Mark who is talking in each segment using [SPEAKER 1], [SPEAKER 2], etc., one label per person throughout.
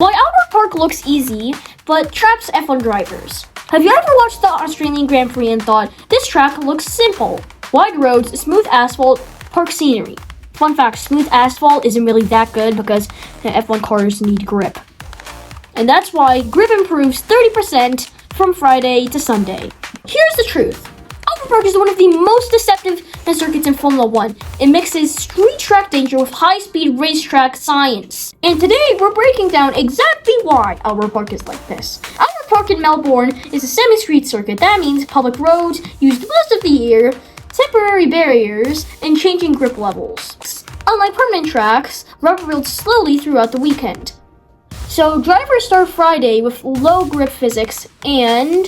[SPEAKER 1] While Albert Park looks easy, but traps F1 drivers. Have you ever watched the Australian Grand Prix and thought, this track looks simple? Wide roads, smooth asphalt, park scenery. Fun fact, smooth asphalt isn't really that good because F1 cars need grip. And that's why grip improves 30% from Friday to Sunday. Here's the truth. Albert Park is one of the most deceptive circuits in Formula 1. It mixes street track danger with high-speed racetrack science. And today, we're breaking down exactly why Albert Park is like this. Albert Park in Melbourne is a semi-street circuit. That means public roads used most of the year, temporary barriers, and changing grip levels. Unlike permanent tracks, rubber builds slowly throughout the weekend. So drivers start Friday with low grip physics and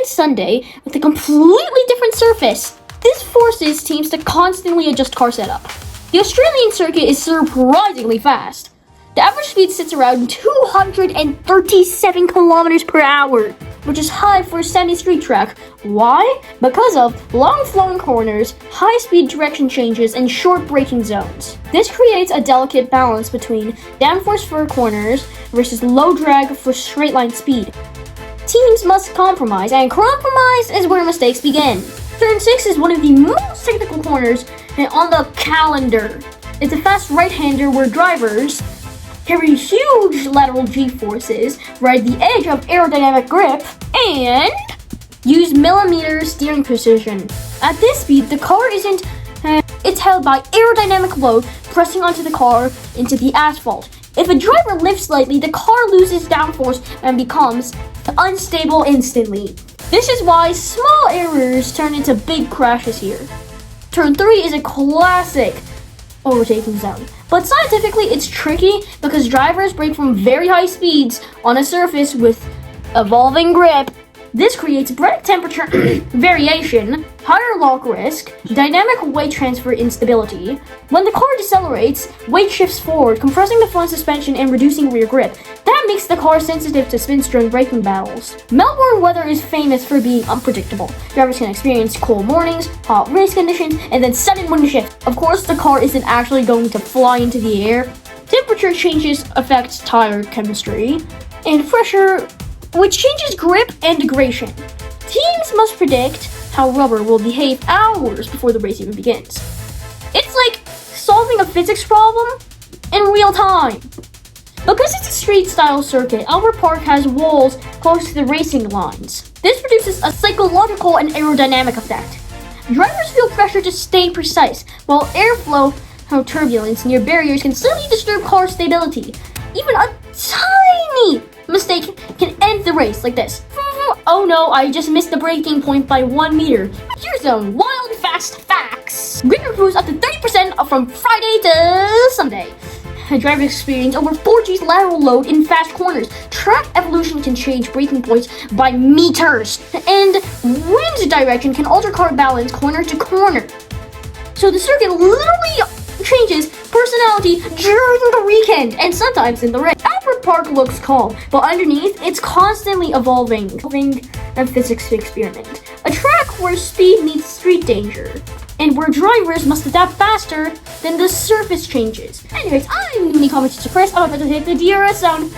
[SPEAKER 1] Sunday with a completely different surface. This forces teams to constantly adjust car setup. The Australian circuit is surprisingly fast. The average speed sits around 237 kilometers per hour, which is high for a semi-street track. Why? Because of long flowing corners, high-speed direction changes, and short braking zones. This creates a delicate balance between downforce for corners versus low drag for straight line speed. Teams must compromise, and compromise is where mistakes begin. Turn 6 is one of the most technical corners on the calendar. It's a fast right-hander where drivers carry huge lateral G-forces, ride the edge of aerodynamic grip, and use millimeter steering precision. At this speed, the car it's held by aerodynamic load pressing onto the car into the asphalt. If a driver lifts slightly, the car loses downforce and becomes unstable instantly. This is why small errors turn into big crashes here. Turn 3 is a classic overtaking zone. But scientifically, it's tricky because drivers brake from very high speeds on a surface with evolving grip. This creates brake temperature variation, higher lock risk, dynamic weight transfer instability. When the car decelerates, weight shifts forward, compressing the front suspension and reducing rear grip. That makes the car sensitive to spins during braking battles. Melbourne weather is famous for being unpredictable. Drivers can experience cold mornings, hot race conditions, and then sudden wind shifts. Of course, the car isn't actually going to fly into the air. Temperature changes affect tire chemistry, and pressure, which changes grip and degradation. Teams must predict how rubber will behave hours before the race even begins. It's like solving a physics problem in real time. Because it's a street-style circuit, Albert Park has walls close to the racing lines. This produces a psychological and aerodynamic effect. Drivers feel pressure to stay precise, while airflow turbulence near barriers can suddenly disturb car stability. Even a tiny mistake can end the race like this. Oh no, I just missed the braking point by 1 meter. Here's some wild fast facts. Grip improves up to 30% from Friday to Sunday. Drivers experience over 4G's lateral load in fast corners. Track evolution can change braking points by meters. And wind direction can alter car balance corner to corner. So the circuit literally changes personality during the weekend and sometimes in the race. Albert Park looks calm, but underneath, it's constantly evolving a physics experiment. A track where speed meets street danger, and where drivers must adapt faster than the surface changes. Anyways, I'm leaving comments to Chris. I'm about to hit the DRS sound.